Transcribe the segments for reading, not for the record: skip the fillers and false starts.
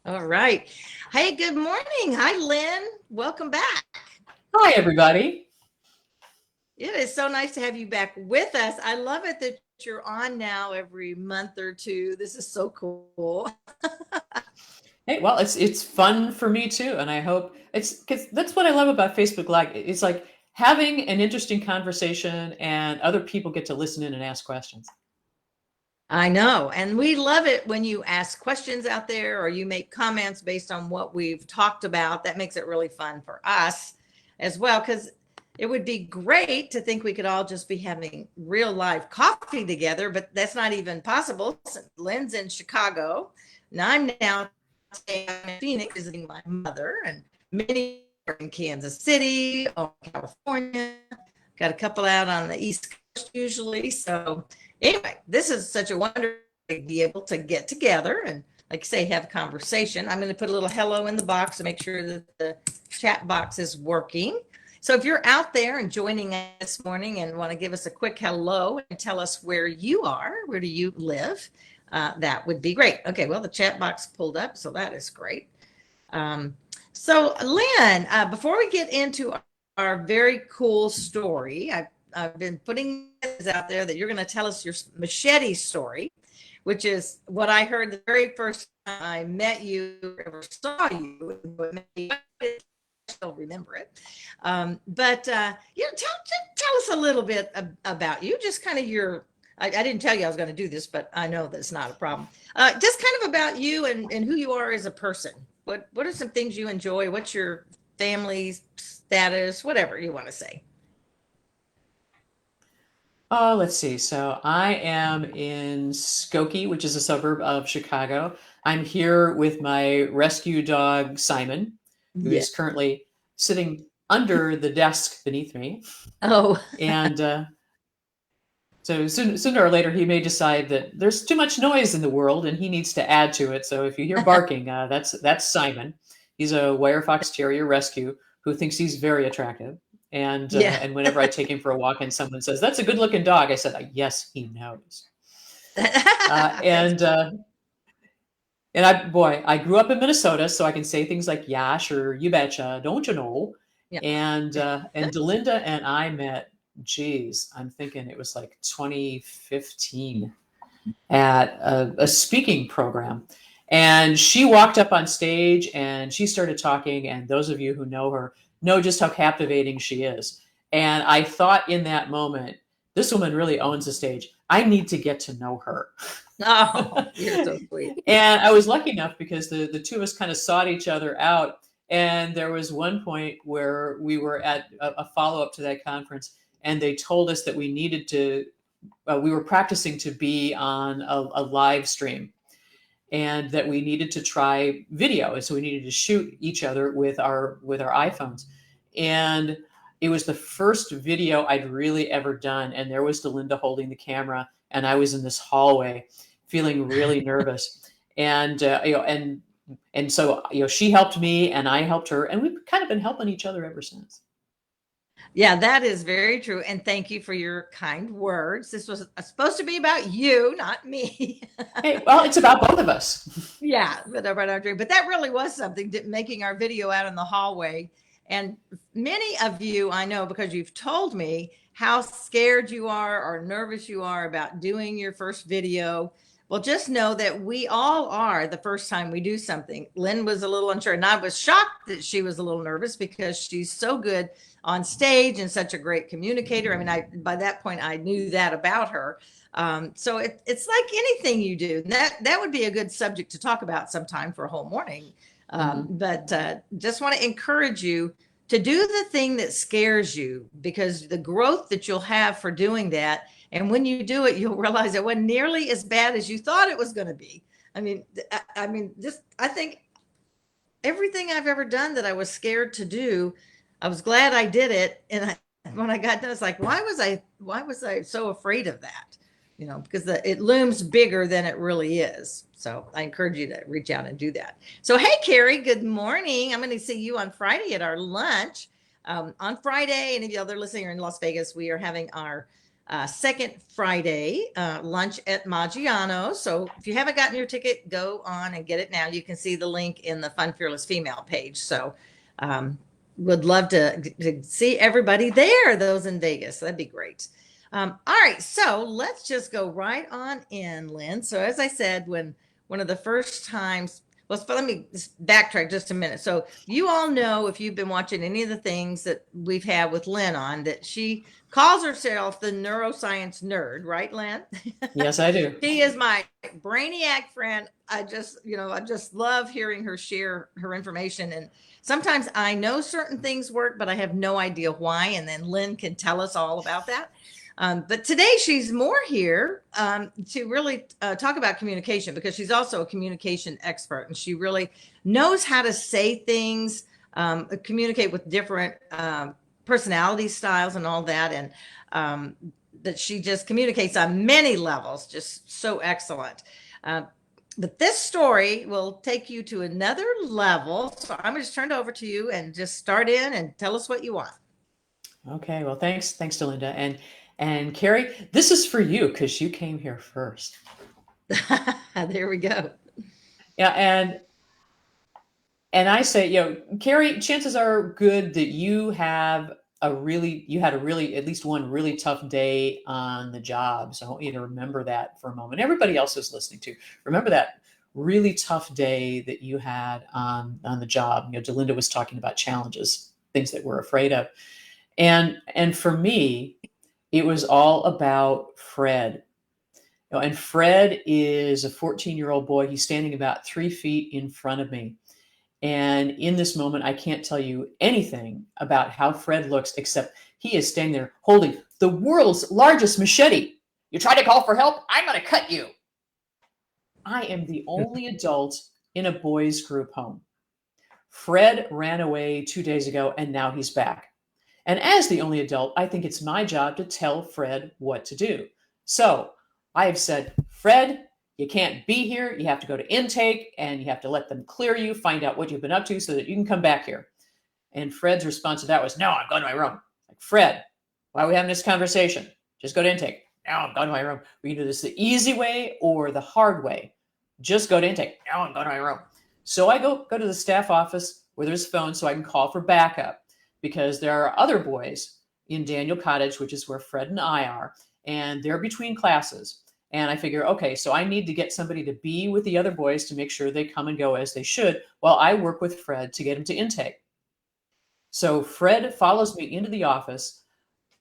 All right. Hey, good morning. Hi, Lynn. Welcome back. Hi, everybody. It is so nice to have you back with us. I love it that you're on now every month or two. This is so cool. Hey, well, it's fun for me too, and I hope it's because that's what I love about Facebook Live. It's like having an interesting conversation, and other people get to listen in and ask questions. I know. And we love it when you ask questions out there or you make comments based on what we've talked about. That makes it really fun for us as well, because it would be great to think we could all just be having real life coffee together, but that's not even possible. Lynn's in Chicago, and I'm now staying in Phoenix visiting my mother, and many are in Kansas City or California. Got a couple out on the East Coast usually. So anyway, this is such a wonderful to be able to get together and, like I say, have a conversation. I'm going to put a little hello in the box to make sure that the chat box is working. So if you're out there and joining us this morning and want to give us a quick hello and tell us where you are, where do you live, that would be great. Okay, well, the chat box pulled up, so that is great. Um, so Lynn, before we get into our very cool story, I've been putting this out there that you're going to tell us your machete story, which is what I heard the very first time I met you, or saw you. I still remember it. Tell us a little bit about you, just kind of your. I didn't tell you I was going to do this, but I know that's not a problem. Just kind of about you and who you are as a person. What are some things you enjoy? What's your family status? Whatever you want to say. Oh, let's see. So I am in Skokie, which is a suburb of Chicago. I'm here with my rescue dog, Simon, who Yeah. is currently sitting under the desk beneath me. Oh, And So sooner or later, he may decide that there's too much noise in the world and he needs to add to it. So if you hear barking, that's Simon. He's a wire fox terrier rescue who thinks he's very attractive. yeah. And whenever I take him for a walk and someone says that's a good looking dog, I said yes, he knows. Uh, That's and uh, and I grew up in Minnesota, so I can say things like "yash" or "you betcha," don't you know? yeah. And Delinda and I met. Geez, I'm thinking it was like 2015 at a speaking program, and she walked up on stage and she started talking. And those of you who know her know just how captivating she is. And I thought in that moment, this woman really owns the stage. I need to get to know her. Oh, you're so sweet. And I was lucky enough because the two of us kind of sought each other out. And there was one point where we were at a follow up to that conference, and they told us that we needed to, we were practicing to be on a live stream, and that we needed to try video. And so we needed to shoot each other with our iPhones. And it was the first video I'd really ever done. And there was Delinda holding the camera, and I was in this hallway feeling really nervous. And and so she helped me and I helped her, and we've kind of been helping each other ever since. Yeah, that is very true. And thank you for your kind words. This was supposed to be about you, not me. Hey, well, it's about both of us. Yeah, but that really was something, making our video out in the hallway. And many of you, I know because you've told me how scared you are or nervous you are about doing your first video. Well, just know that we all are the first time we do something. Lynn was a little unsure, and I was shocked that she was a little nervous because she's so good on stage and such a great communicator. I mean, I by that point I knew that about her. So it's like anything you do. That would be a good subject to talk about sometime for a whole morning. Mhm. But just want to encourage you to do the thing that scares you, because the growth that you'll have for doing that, and when you do it, you'll realize it wasn't nearly as bad as you thought it was going to be. Just I think everything I've ever done that I was scared to do, I was glad I did it. When I got done, it's like, why was I so afraid of that? Because it looms bigger than it really is. So I encourage you to reach out and do that. So, hey, Carrie, good morning. I'm going to see you on Friday at our lunch. On Friday, any of you other listening are in Las Vegas, we are having our second Friday lunch at Maggiano's. So if you haven't gotten your ticket, go on and get it now. You can see the link in the Fun Fearless Female page. So would love to see everybody there, those in Vegas. That'd be great. All right, so let's just go right on in, Lynn. So as I said, when one of the first times, well, let me backtrack just a minute. So you all know, if you've been watching any of the things that we've had with Lynn on, that she calls herself the neuroscience nerd, right, Lynn? Yes, I do. She is my brainiac friend. I just love hearing her share her information. And sometimes I know certain things work, but I have no idea why. And then Lynn can tell us all about that. But today she's more here to really talk about communication, because she's also a communication expert, and she really knows how to say things, communicate with different personality styles and all that. And that she just communicates on many levels, just so excellent. But this story will take you to another level. So I'm going to just turn it over to you and just start in and tell us what you want. Okay, well, thanks, Delinda. And Carrie, this is for you because you came here first. There we go. Yeah, and I say, Carrie, chances are good that you had a really at least one really tough day on the job. So I want you to remember that for a moment. Everybody else who's listening to, remember that really tough day that you had on the job. Delinda was talking about challenges, things that we're afraid of. And for me, it was all about Fred. And Fred is a 14-year-old boy. He's standing about 3 feet in front of me. And in this moment, I can't tell you anything about how Fred looks, except he is standing there holding the world's largest machete. You try to call for help, I'm going to cut you. I am the only adult in a boys' group home. Fred ran away 2 days ago, and now he's back. And as the only adult, I think it's my job to tell Fred what to do. So I have said, Fred, you can't be here. You have to go to intake, and you have to let them clear you, find out what you've been up to so that you can come back here. And Fred's response to that was, no, I'm going to my room. Like, Fred, why are we having this conversation? Just go to intake. No, I'm going to my room. We can do this the easy way or the hard way. Just go to intake. No, I'm going to my room. So I go to the staff office where there's a phone so I can call for backup, because there are other boys in Daniel Cottage, which is where Fred and I are, and they're between classes. And I figure, okay, so I need to get somebody to be with the other boys to make sure they come and go as they should, while I work with Fred to get him to intake. So Fred follows me into the office.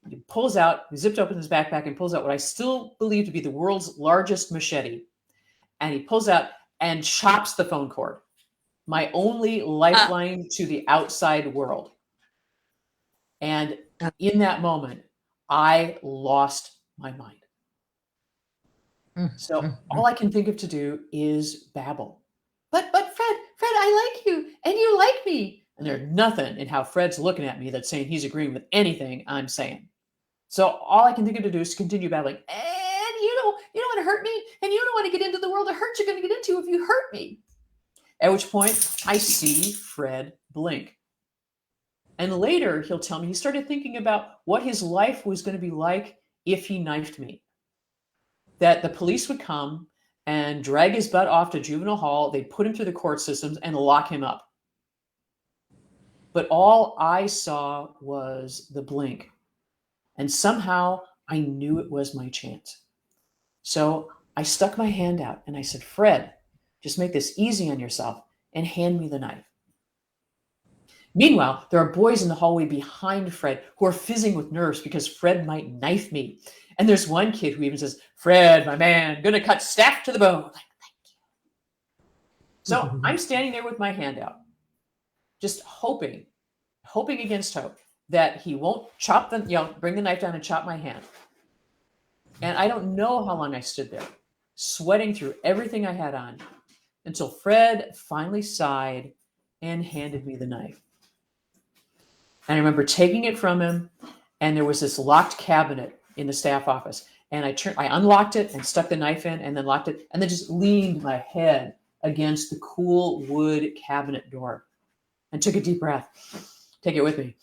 He pulls out, he zipped open his backpack and pulls out what I still believe to be the world's largest machete. And he pulls out and chops the phone cord, my only lifeline to the outside world. And in that moment, I lost my mind. So all I can think of to do is babble. But Fred, I like you and you like me. And there's nothing in how Fred's looking at me that's saying he's agreeing with anything I'm saying. So all I can think of to do is continue babbling. And you don't want to hurt me, and you don't want to get into the world of hurt you're going to get into if you hurt me. At which point I see Fred blink. And later he'll tell me he started thinking about what his life was going to be like if he knifed me. That the police would come and drag his butt off to juvenile hall. They'd put him through the court systems and lock him up. But all I saw was the blink. And somehow I knew it was my chance. So I stuck my hand out and I said, Fred, just make this easy on yourself and hand me the knife. Meanwhile, there are boys in the hallway behind Fred who are fizzing with nerves because Fred might knife me. And there's one kid who even says, Fred, my man, gonna cut staff to the bone. Like, thank you. So I'm standing there with my hand out, just hoping against hope that he won't bring the knife down and chop my hand. And I don't know how long I stood there, sweating through everything I had on, until Fred finally sighed and handed me the knife. And I remember taking it from him, and there was this locked cabinet in the staff office. And I unlocked it and stuck the knife in and then locked it, and then just leaned my head against the cool wood cabinet door and took a deep breath. Take it with me.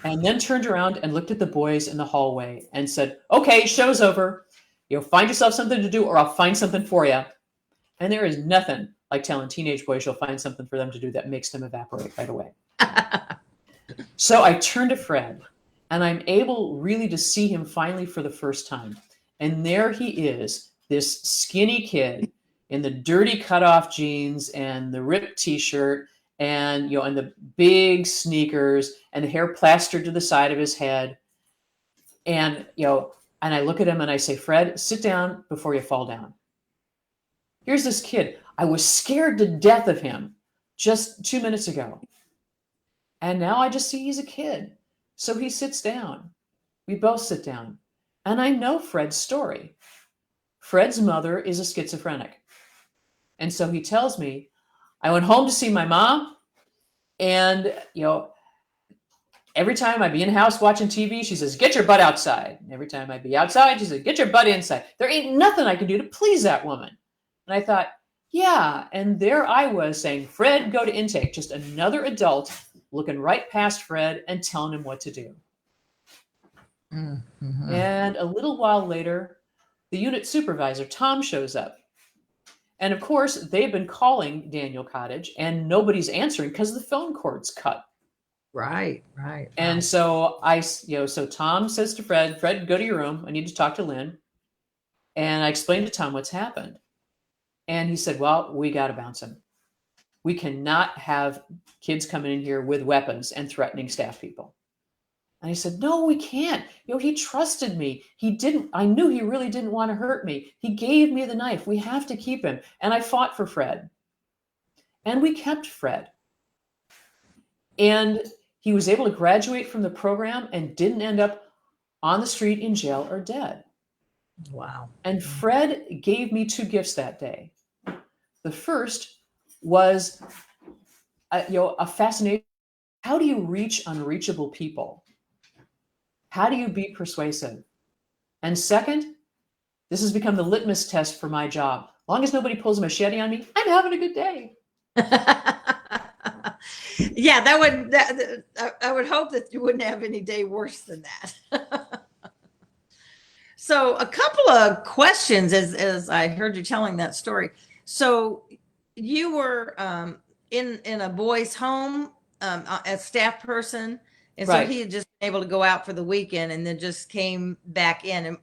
and then turned around and looked at the boys in the hallway and said, "Okay, show's over. Find yourself something to do, or I'll find something for you." And there is nothing like telling teenage boys you'll find something for them to do that makes them evaporate right away. So I turned to Fred, and I'm able really to see him finally for the first time. And there he is, this skinny kid in the dirty cutoff jeans and the ripped t-shirt and and the big sneakers and the hair plastered to the side of his head. And and I look at him and I say, "Fred, sit down before you fall down." Here's this kid. I was scared to death of him just 2 minutes ago. And now I just see he's a kid. So he sits down. We both sit down. And I know Fred's story. Fred's mother is a schizophrenic. And so he tells me, "I went home to see my mom. And, every time I'd be in the house watching TV, she says, 'Get your butt outside.' And every time I'd be outside, she said, 'Get your butt inside.' There ain't nothing I can do to please that woman." And I thought, yeah. And there I was saying, "Fred, go to intake." Just another adult looking right past Fred and telling him what to do. Mm-hmm. And a little while later, the unit supervisor, Tom, shows up. And of course, they've been calling Daniel Cottage and nobody's answering because the phone cord's cut. Right. And so so Tom says to Fred, "Fred, go to your room. I need to talk to Lynn." And I explained to Tom what's happened. And he said, "Well, we got to bounce him. We cannot have kids coming in here with weapons and threatening staff people." And I said, "No, we can't. He trusted me. I knew he really didn't want to hurt me. He gave me the knife. We have to keep him." And I fought for Fred. And we kept Fred. And he was able to graduate from the program and didn't end up on the street in jail or dead. Wow. And Fred gave me 2 gifts that day. The first was a fascination. How do you reach unreachable people? How do you be persuasive? And second, this has become the litmus test for my job. As long as nobody pulls a machete on me, I'm having a good day. Yeah, I would hope that you wouldn't have any day worse than that. So a couple of questions as I heard you telling that story. So you were in a boy's home, a staff person, and Right. so he had just been able to go out for the weekend and then just came back in.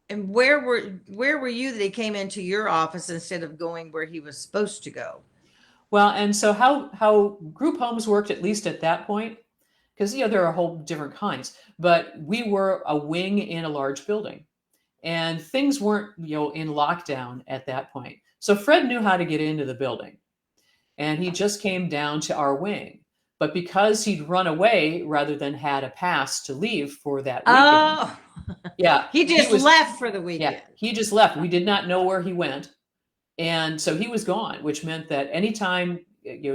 And where were you that he came into your office instead of going where he was supposed to go? Well, and so how group homes worked, at least at that point, because there are a whole different kinds, but we were a wing in a large building, and things weren't in lockdown at that point. So Fred knew how to get into the building, and he just came down to our wing. But because he'd run away rather than had a pass to leave for that weekend, Oh, yeah, he just left for the weekend. Yeah, he just left. We did not know where he went. And so he was gone, which meant that anytime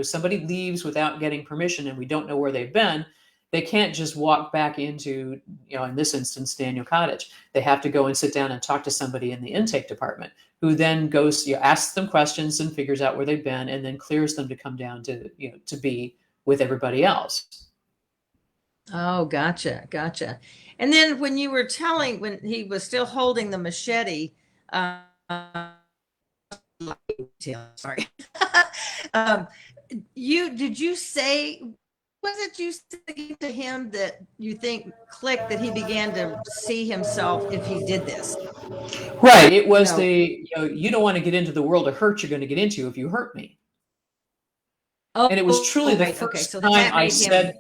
somebody leaves without getting permission and we don't know where they've been, they can't just walk back into, in this instance, Daniel Cottage. They have to go and sit down and talk to somebody in the intake department, who then goes, asks them questions and figures out where they've been, and then clears them to come down to, to be with everybody else. Oh, gotcha. And then when you were when he was still holding the machete, sorry. Did you say, was it you saying to him that you think clicked that he began to see himself if he did this? Right. It was you don't want to get into the world of hurt you're going to get into if you hurt me. Oh, and it was truly the first time I said,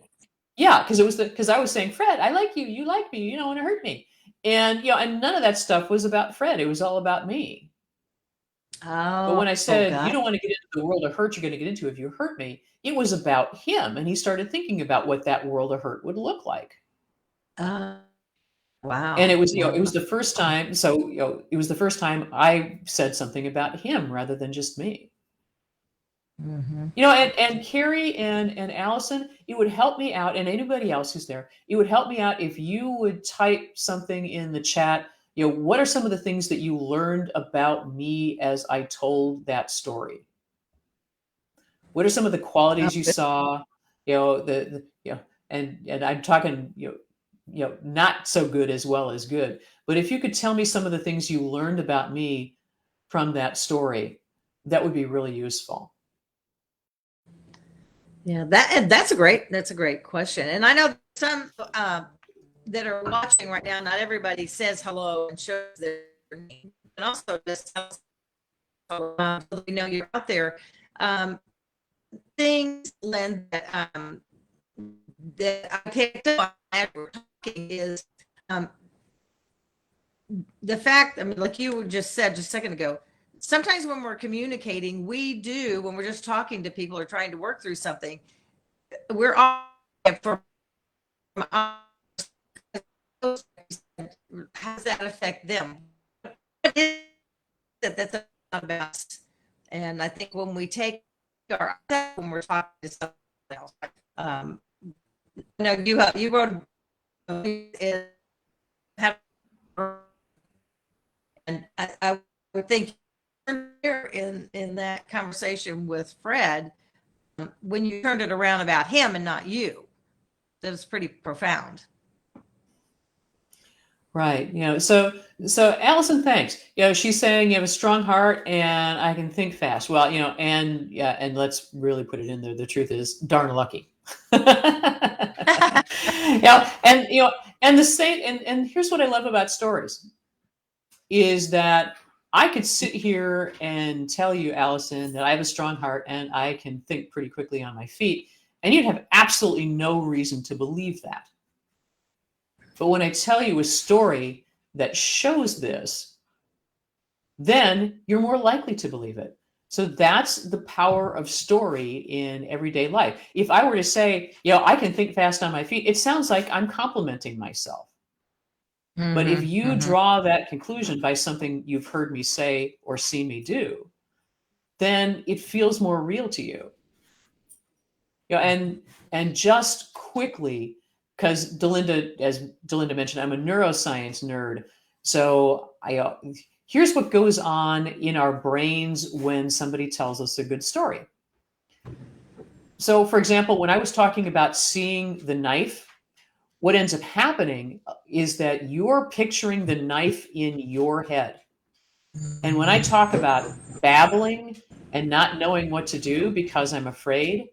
yeah, because I was saying, "Fred, I like you. You like me. You don't want to hurt me." And and none of that stuff was about Fred. It was all about me. But when I said, "You don't want to get into the world of hurt you're going to get into if you hurt me," it was about him. And he started thinking about what that world of hurt would look like. Wow. And it was, it was the first time. So, it was the first time I said something about him rather than just me. Mm-hmm. And Carrie and Allison, it would help me out, and anybody else who's there, it would help me out if you would type something in the chat. What are some of the things that you learned about me as I told that story? What are some of the qualities you saw? and I'm talking, not so good as well as good. But if you could tell me some of the things you learned about me from that story, that would be really useful. Yeah, that's a great question. And I know some that are watching right now, not everybody says hello and shows their name, and also just so we know you're out there. Um, Things, Lynn, that I picked up as we're talking is the fact, I mean, like you just said just a second ago, sometimes when we're communicating, when we're just talking to people or trying to work through something, we're all from how does that affect them? What is it that's about us? And I think when we take when we're talking to someone else, you wrote and I would think in that conversation with Fred, when you turned it around about him and not you, that was pretty profound. Right. So Allison, thanks. She's saying you have a strong heart and I can think fast. Well, and yeah, and let's really put it in there. The truth is darn lucky. And and the same, and here's what I love about stories is that I could sit here and tell you, Allison, that I have a strong heart and I can think pretty quickly on my feet, and you'd have absolutely no reason to believe that. But when I tell you a story that shows this, then you're more likely to believe it. So that's the power of story in everyday life. If I were to say, I can think fast on my feet, it sounds like I'm complimenting myself. But if you draw that conclusion by something you've heard me say or seen me do, then it feels more real to you. And just quickly, because Delinda, as Delinda mentioned, I'm a neuroscience nerd. So here's what goes on in our brains when somebody tells us a good story. So, for example, when I was talking about seeing the knife, what ends up happening is that you're picturing the knife in your head. And when I talk about babbling and not knowing what to do because I'm afraid,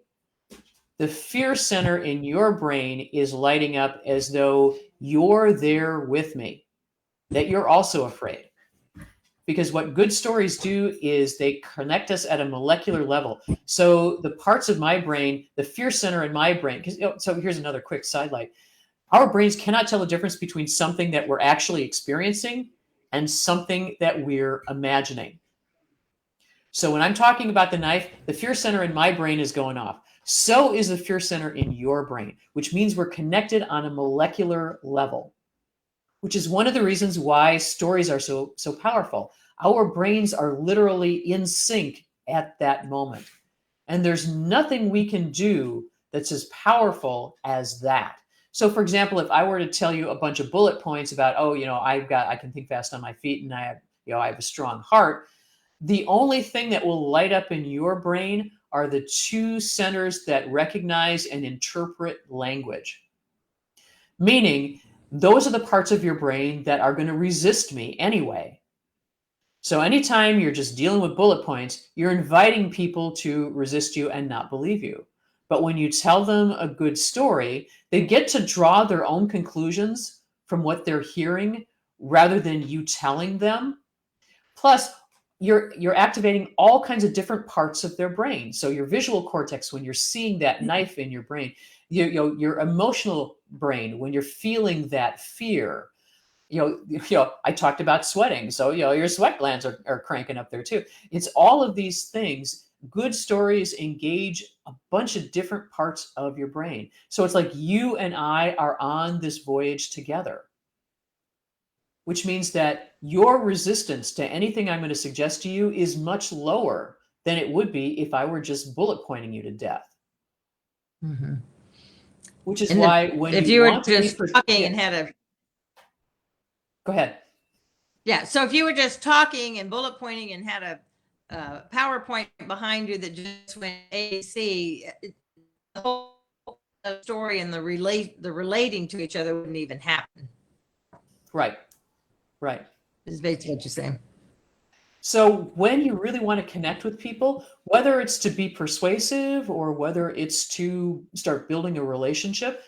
the fear center in your brain is lighting up as though you're there with me, that you're also afraid. Because what good stories do is they connect us at a molecular level. So the parts of my brain, the fear center in my brain, so here's another quick sidelight. Our brains cannot tell the difference between something that we're actually experiencing and something that we're imagining. So when I'm talking about the knife, the fear center in my brain is going off. So is the fear center in your brain, which means we're connected on a molecular level, which is one of the reasons why stories are so powerful. Our brains are literally in sync at that moment. And there's nothing we can do that's as powerful as that. So, for example, if I were to tell you a bunch of bullet points about, I can think fast on my feet and I have a strong heart, the only thing that will light up in your brain are the two centers that recognize and interpret language. Meaning, those are the parts of your brain that are going to resist me anyway. So anytime you're just dealing with bullet points, you're inviting people to resist you and not believe you. But when you tell them a good story, they get to draw their own conclusions from what they're hearing rather than you telling them. Plus, you're activating all kinds of different parts of their brain. So your visual cortex, when you're seeing that knife in your brain, your emotional brain, when you're feeling that fear, I talked about sweating. So, your sweat glands are cranking up there too. It's all of these things. Good stories engage a bunch of different parts of your brain. So it's like you and I are on this voyage together, which means that your resistance to anything I'm going to suggest to you is much lower than it would be if I were just bullet pointing you to death. Mm-hmm. Which is why when if you were want just to talking and had a go ahead. Yeah. So if you were just talking and bullet pointing and had a PowerPoint behind you that just went ABC, the whole story and the relating to each other wouldn't even happen. Right. Right. Is basically what you're saying. So when you really want to connect with people, whether it's to be persuasive or whether it's to start building a relationship,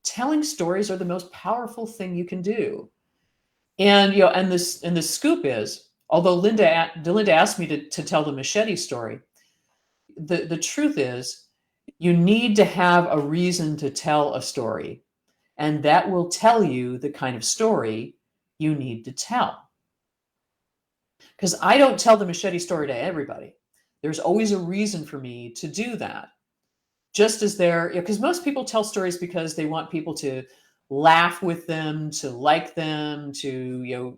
telling stories are the most powerful thing you can do. And the scoop is, although Delinda asked me to tell the machete story, the truth is you need to have a reason to tell a story, and that will tell you the kind of story you need to tell. Because I don't tell the machete story to everybody. There's always a reason for me to do that. Just as because most people tell stories because they want people to laugh with them, to like them, to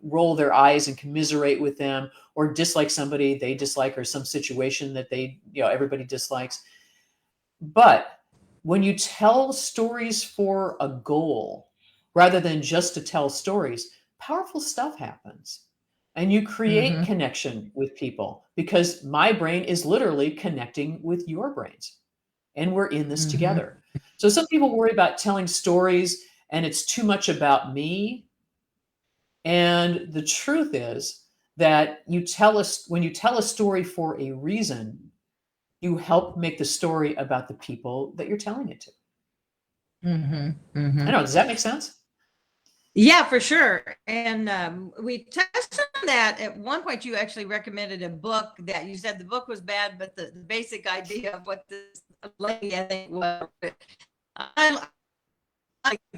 roll their eyes and commiserate with them, or dislike somebody they dislike, or some situation that everybody dislikes. But when you tell stories for a goal, rather than just to tell stories, powerful stuff happens. And you create connection with people, because my brain is literally connecting with your brains. And we're in this together. So some people worry about telling stories and it's too much about me. And the truth is that when you tell a story for a reason, you help make the story about the people that you're telling it to. I don't know. Does that make sense? Yeah, for sure. And we touched on that at one point. You actually recommended a book that you said the book was bad, but the basic idea of what this lady, I think, was. I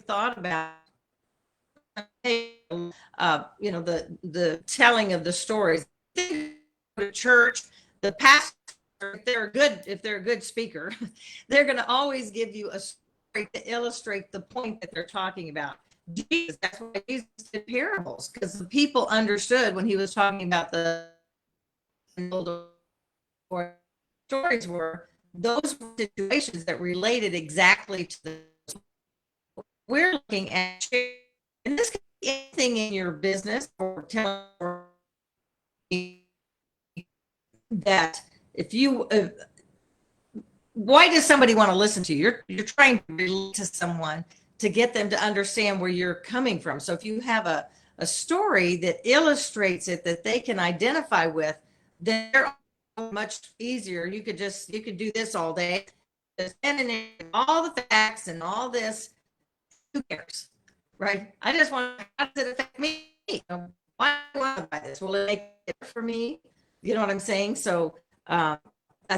thought about, the telling of the stories. The church, the pastor, if they're a good speaker, they're going to always give you a story to illustrate the point that they're talking about. Jesus, that's why Jesus did parables, because the people understood when he was talking about the stories were those situations that related exactly to the. We're looking at, and this could be anything in your business or telling that if you why does somebody want to listen to you? You're trying to relate to someone to get them to understand where you're coming from. So if you have a story that illustrates it, that they can identify with, then they're much easier. You could do this all day, just all the facts and all this. Who cares, right? I just want, how does it affect me? Why do I want to buy this? Will it make it for me? You know what I'm saying? So I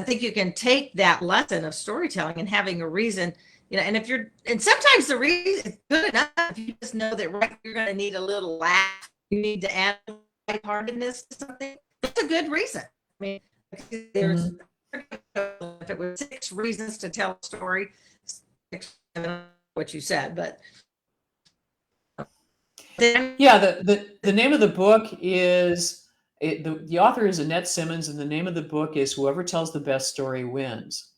think you can take that lesson of storytelling and having a reason, and sometimes the reason is good enough. If you just know that you're going to need a little laugh, you need to add lightheartedness to something. That's a good reason. I mean, there's if it was 6 reasons to tell a story, 6, what you said, but the name of the book is the author is Annette Simmons, and the name of the book is Whoever Tells the Best Story Wins.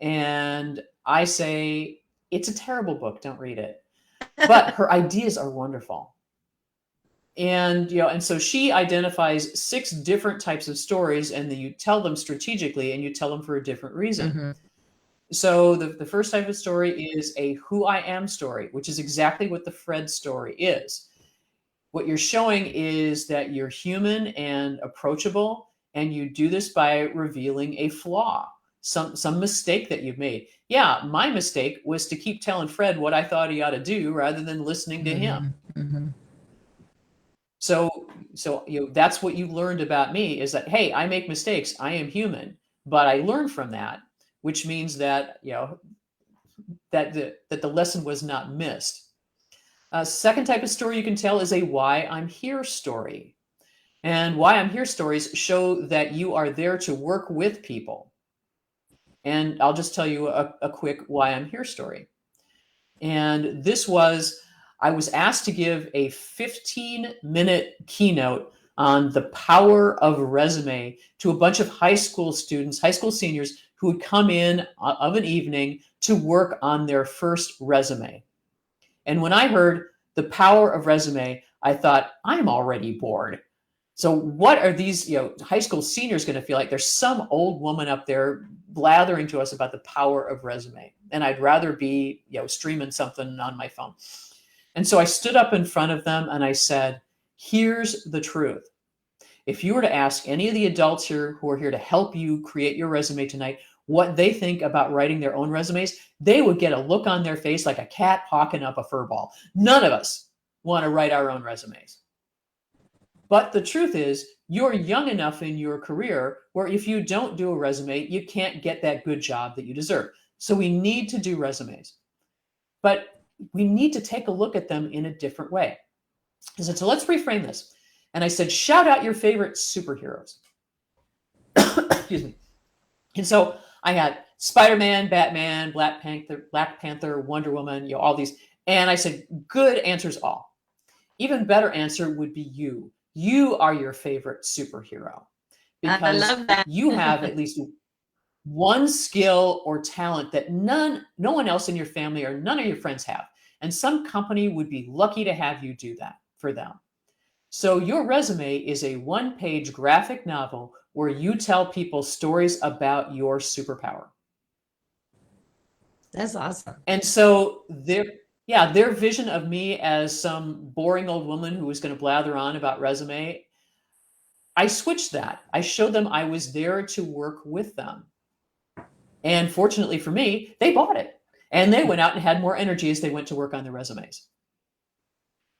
And I say it's a terrible book, don't read it, but her ideas are wonderful. And and so she identifies 6 different types of stories, and then you tell them strategically, and you tell them for a different reason. So the first type of story is a who I am story, which is exactly what the Fred story is. What you're showing is that you're human and approachable, and you do this by revealing a flaw, some mistake that you've made. Yeah, my mistake was to keep telling Fred what I thought he ought to do rather than listening to him. So that's what you learned about me, is that, hey, I make mistakes. I am human, but I learned from that, which means that that the lesson was not missed. Second type of story you can tell is a why I'm here story. And why I'm here stories show that you are there to work with people. And I'll just tell you a quick why I'm here story. And I was asked to give a 15-minute keynote on the power of resume to a bunch of high school seniors who would come in of an evening to work on their first resume. And when I heard the power of resume, I thought, I'm already bored. So what are these, high school seniors going to feel like? There's some old woman up there blathering to us about the power of resume. And I'd rather be, streaming something on my phone. And so I stood up in front of them and I said, here's the truth. If you were to ask any of the adults here who are here to help you create your resume tonight, what they think about writing their own resumes, they would get a look on their face like a cat hawking up a fur ball. None of us want to write our own resumes. But the truth is, you're young enough in your career where if you don't do a resume, you can't get that good job that you deserve. So we need to do resumes. But we need to take a look at them in a different way. I said, so let's reframe this. And I said, shout out your favorite superheroes. Excuse me. And so I had Spider-Man, Batman, Black Panther, Wonder Woman, all these. And I said, good answers all. Even better answer would be you. You are your favorite superhero because I love that. You have at least one skill or talent that no one else in your family or none of your friends have. And some company would be lucky to have you do that for them. So your resume is a one-page graphic novel where you tell people stories about your superpower. That's awesome. And so their vision of me as some boring old woman who was going to blather on about resume, I switched that. I showed them I was there to work with them. And fortunately for me, they bought it. And they went out and had more energy as they went to work on their resumes.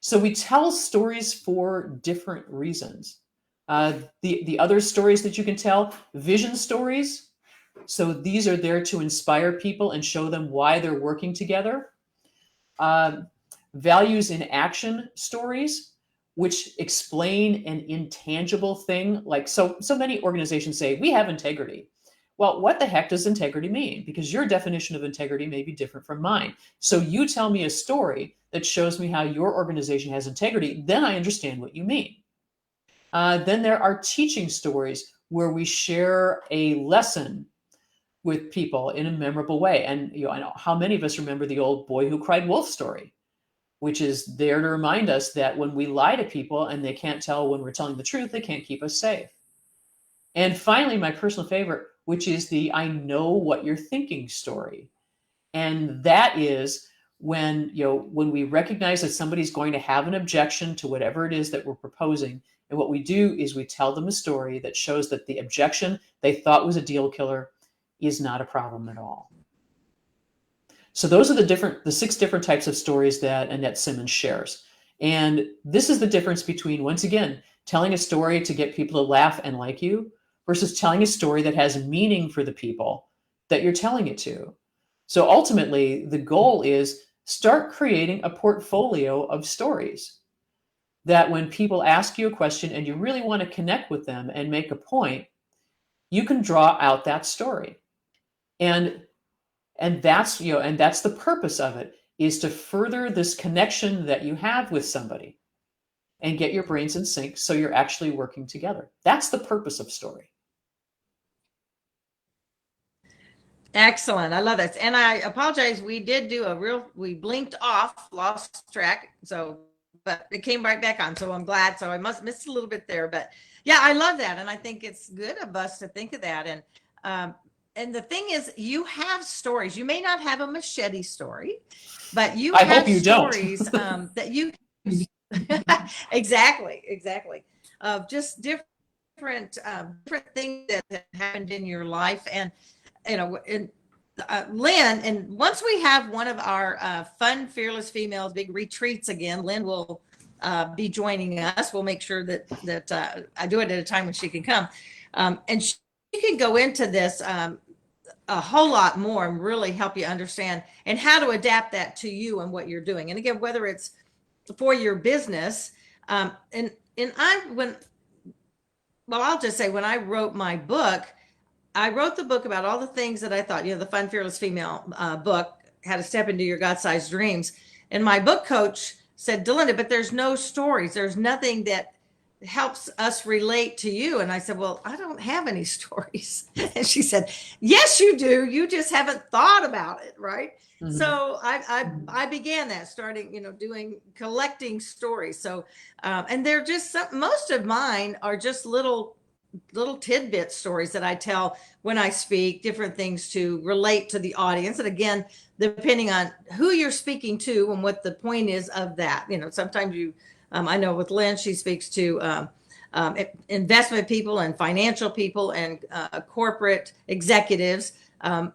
So we tell stories for different reasons. The other stories that you can tell, vision stories. So these are there to inspire people and show them why they're working together. Values in action stories, which explain an intangible thing. Like so many organizations say, we have integrity. Well, what the heck does integrity mean? Because your definition of integrity may be different from mine. So you tell me a story that shows me how your organization has integrity, then I understand what you mean. Then there are teaching stories where we share a lesson with people in a memorable way. And I know how many of us remember the old boy who cried wolf story, which is there to remind us that when we lie to people and they can't tell when we're telling the truth, they can't keep us safe. And finally, my personal favorite, which is the I know what you're thinking story. And that is when we recognize that somebody's going to have an objection to whatever it is that we're proposing. And what we do is we tell them a story that shows that the objection they thought was a deal killer is not a problem at all. So those are the 6 different types of stories that Annette Simmons shares. And this is the difference between, once again, telling a story to get people to laugh and like you versus telling a story that has meaning for the people that you're telling it to. So ultimately, the goal is start creating a portfolio of stories that when people ask you a question and you really want to connect with them and make a point, you can draw out that story. And that's the purpose of it, is to further this connection that you have with somebody and get your brains in sync so you're actually working together. That's the purpose of story. Excellent. I love that. And I apologize. We did do we blinked off, lost track. But it came right back on. So I'm glad. So I must miss a little bit there, but yeah, I love that. And I think it's good of us to think of that. And the thing is, you have stories. You may not have a machete story, but I have hope you stories that you exactly of just different things that happened in your life. And Lynne, and once we have one of our fun, fearless females big retreats again, Lynne will be joining us. We'll make sure that I do it at a time when she can come, and she can go into this a whole lot more and really help you understand and how to adapt that to you and what you're doing. And again, whether it's for your business, I'll just say, when I wrote my book, I wrote the book about all the things that I thought, the Fun Fearless Female book, How to Step into Your God-Sized Dreams. And my book coach said, Delinda, but there's no stories. There's nothing that helps us relate to you. And I said, well, I don't have any stories. And she said, yes, you do. You just haven't thought about it. Right. So I began that, starting, collecting stories. So, and they're just most of mine are just little tidbit stories that I tell when I speak, different things to relate to the audience. And again, depending on who you're speaking to and what the point is of that, sometimes I know with Lynn, she speaks to investment people and financial people and corporate executives.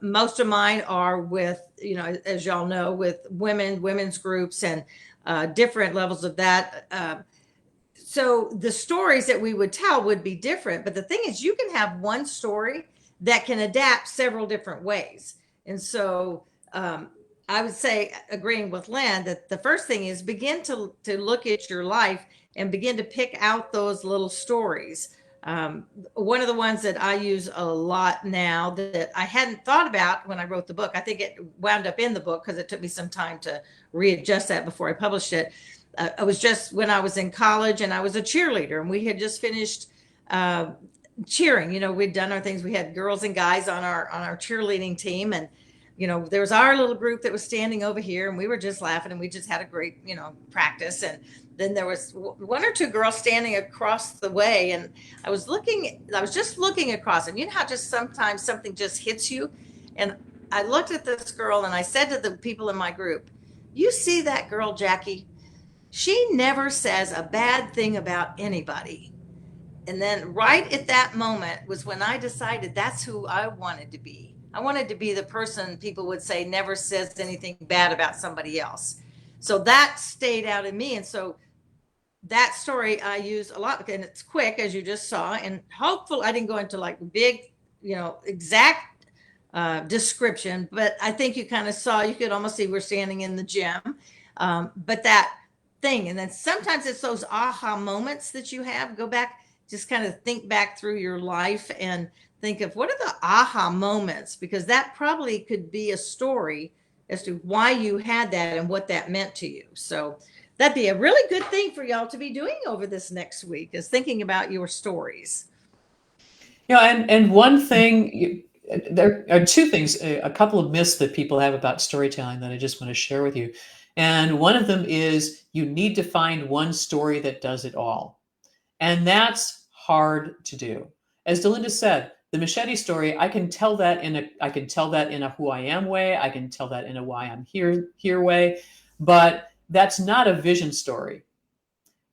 Most of mine are with, as y'all know, with women's groups and different levels of that. So the stories that we would tell would be different. But the thing is, you can have one story that can adapt several different ways. And so I would say, agreeing with Lynn, that the first thing is begin to look at your life and begin to pick out those little stories. One of the ones that I use a lot now that I hadn't thought about when I wrote the book, I think it wound up in the book because it took me some time to readjust that before I published it. I was just when I was in college and I was a cheerleader, and we had just finished cheering. We'd done our things. We had girls and guys on our cheerleading team, and there was our little group that was standing over here, and we were just laughing, and we just had a great practice. And then there was one or two girls standing across the way, and I was just looking across, and you know how just sometimes something just hits you. And I looked at this girl and I said to the people in my group, you see that girl, Jackie? She never says a bad thing about anybody. And then right at that moment was when I decided that's who I wanted to be. I wanted to be the person people would say never says anything bad about somebody else. So that stayed out in me. And so that story I use a lot, and it's quick, as you just saw. And hopefully I didn't go into like big, exact description, but I think you kind of saw, you could almost see we're standing in the gym. But that thing. And then sometimes it's those aha moments that you have. Go back, just kind of think back through your life and think of what are the aha moments, because that probably could be a story as to why you had that and what that meant to you. So that'd be a really good thing for y'all to be doing over this next week, is thinking about your stories. And one thing, there are two things, a couple of myths that people have about storytelling that I just want to share with you. And one of them is you need to find one story that does it all. And that's hard to do. As Delinda said, the machete story, I can tell that in a who I am way. I can tell that in a why I'm here way, but that's not a vision story.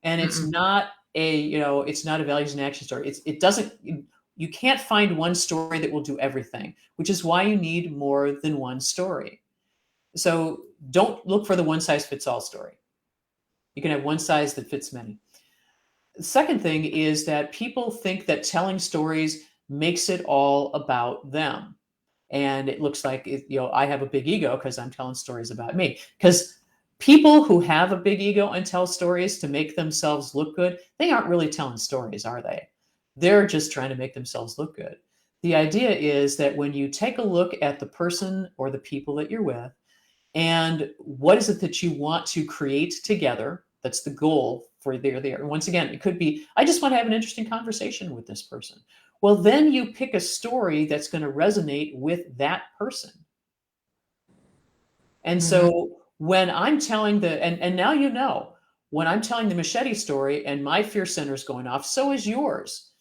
And it's not it's not a values and action story. You can't find one story that will do everything, which is why you need more than one story. So don't look for the one size fits all story. You can have one size that fits many. The second thing is that people think that telling stories makes it all about them. And it looks like, I have a big ego because I'm telling stories about me. Because people who have a big ego and tell stories to make themselves look good, they aren't really telling stories, are they? They're just trying to make themselves look good. The idea is that when you take a look at the person or the people that you're with, and what is it that you want to create together, that's the goal for there. Once again, it could be, I just want to have an interesting conversation with this person. Well, then you pick a story that's going to resonate with that person. And so when I'm telling and now when I'm telling the machete story and my fear center is going off, so is yours.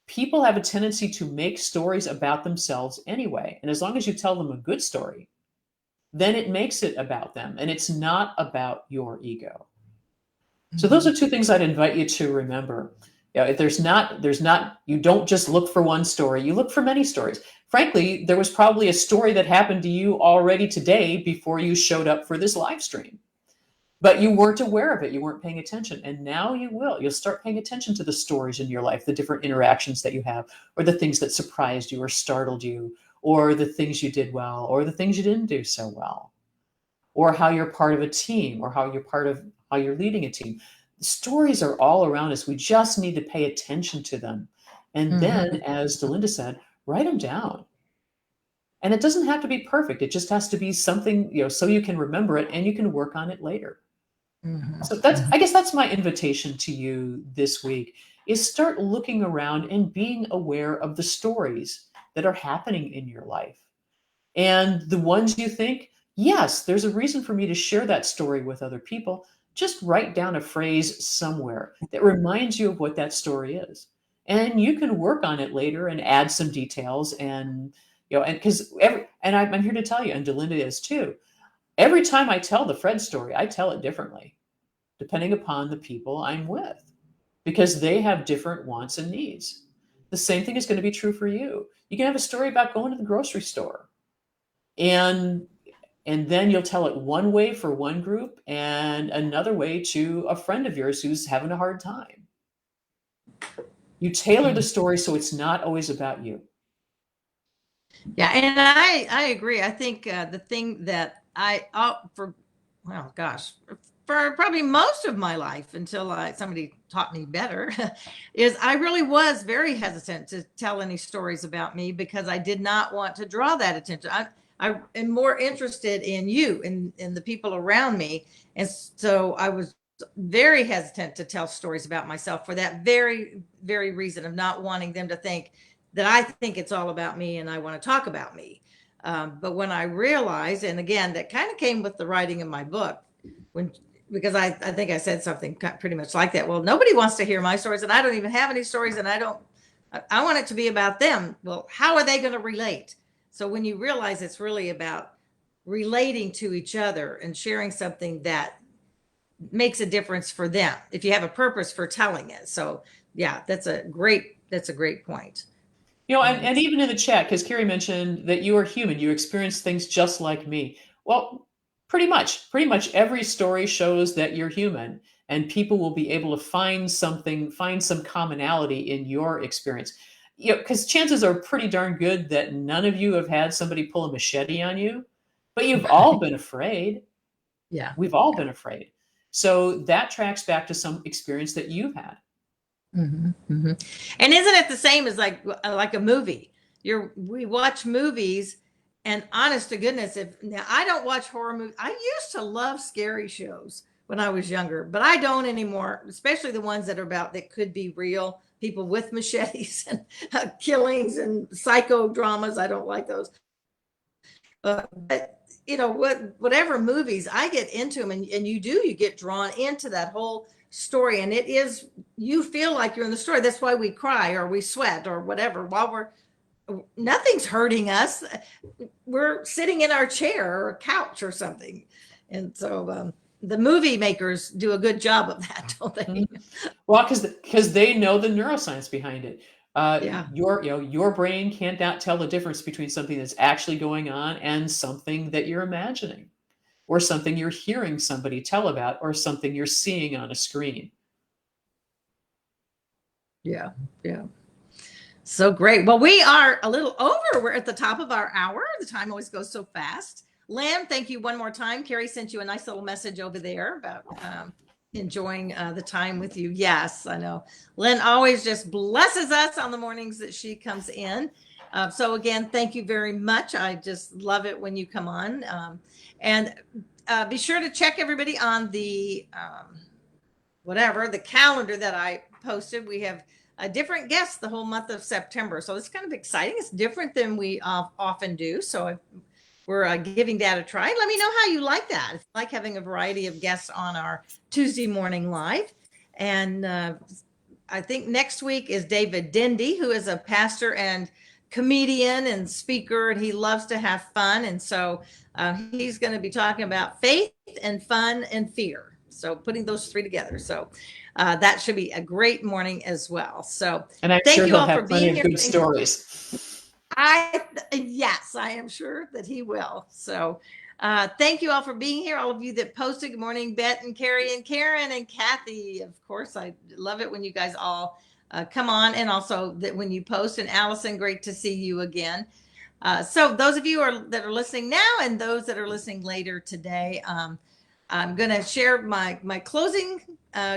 People have a tendency to make stories about themselves anyway. And as long as you tell them a good story, then it makes it about them, and it's not about your ego. So those are two things I'd invite you to remember. If you don't just look for one story, you look for many stories. Frankly, there was probably a story that happened to you already today before you showed up for this live stream, but you weren't aware of it. You weren't paying attention. And now you will. You'll start paying attention to the stories in your life, the different interactions that you have, or the things that surprised you or startled you, or the things you did well, or the things you didn't do so well, or how you're part of a team, or how you're leading a team. The stories are all around us. We just need to pay attention to them. And then, as Delinda said, write them down. And it doesn't have to be perfect. It just has to be something, so you can remember it and you can work on it later. So I guess that's my invitation to you this week. is start looking around and being aware of the stories that are happening in your life. And the ones you think, yes, there's a reason for me to share that story with other people, just write down a phrase somewhere that reminds you of what that story is. And you can work on it later and add some details. And, and because I'm here to tell you, and Delinda is too, every time I tell the Fred story, I tell it differently, depending upon the people I'm with, because they have different wants and needs. The same thing is going to be true for you. You can have a story about going to the grocery store, and then you'll tell it one way for one group and another way to a friend of yours who's having a hard time. You tailor the story so it's not always about you. Yeah, and I agree. I think the thing that for probably most of my life until somebody taught me better is I really was very hesitant to tell any stories about me because I did not want to draw that attention. I am more interested in you and in the people around me, and so I was very hesitant to tell stories about myself for that very, very reason of not wanting them to think that I think it's all about me and I want to talk about me. But when I realized, and again, that kind of came with the writing of my book, because I think I said something pretty much like that. Well, nobody wants to hear my stories, and I don't even have any stories, and I want it to be about them. Well, how are they going to relate? So when you realize it's really about relating to each other and sharing something that makes a difference for them, if you have a purpose for telling it. So yeah, that's a great point. And even in the chat, because Carrie mentioned that you are human, you experience things just like me. Well, pretty much every story shows that you're human, and people will be able to find some commonality in your experience. Because chances are pretty darn good that none of you have had somebody pull a machete on you, but you've all been afraid. Yeah. We've all been afraid. So that tracks back to some experience that you've had. Mm-hmm, mm-hmm. And isn't it the same as like a movie? We watch movies, and honest to goodness, now I don't watch horror movies. I used to love scary shows when I was younger, but I don't anymore, especially the ones that could be real, people with machetes and killings and psychodramas. I don't like those. But whatever movies I get into them, and you get drawn into that whole story, and you feel like you're in the story. That's why we cry or we sweat or whatever while nothing's hurting us. We're sitting in our chair or couch or something. And so the movie makers do a good job of that, don't they? Mm-hmm. Well, because they know the neuroscience behind it. Yeah. Your brain can't tell the difference between something that's actually going on and something that you're imagining, or something you're hearing somebody tell about, or something you're seeing on a screen. Yeah. So great. Well, we are a little over. We're at the top of our hour. The time always goes so fast. Lynne, thank you one more time. Carrie sent you a nice little message over there about enjoying the time with you. Yes, I know. Lynne always just blesses us on the mornings that she comes in. So again, thank you very much. I just love it when you come on. And be sure to check everybody on the the calendar that I posted. We have a different guest the whole month of September. So it's kind of exciting. It's different than we often do. So we're giving that a try. Let me know how you like that. If you like having a variety of guests on our Tuesday morning live. And I think next week is David Dindy, who is a pastor and comedian and speaker, and he loves to have fun. And so he's going to be talking about faith and fun and fear. So putting those three together. So that should be a great morning as well. So and I'm thank sure you he'll all have for plenty being of here. good stories. Yes, I am sure that he will. So thank you all for being here. All of you that posted. Good morning, Bet and Carrie and Karen and Kathy. Of course, I love it when you guys all come on, and also that when you post. And Allison, great to see you again. So those of you that are listening now, and those that are listening later today, I'm going to share my closing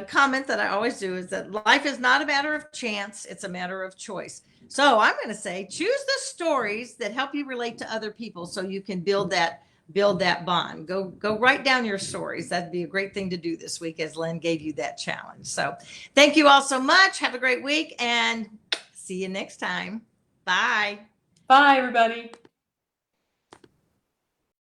comment that I always do, is that life is not a matter of chance. It's a matter of choice. So I'm going to say, choose the stories that help you relate to other people so you can build that build that bond. Go write down your stories. That'd be a great thing to do this week, as Lynne gave you that challenge. So thank you all so much. Have a great week and see you next time. Bye. Bye, everybody.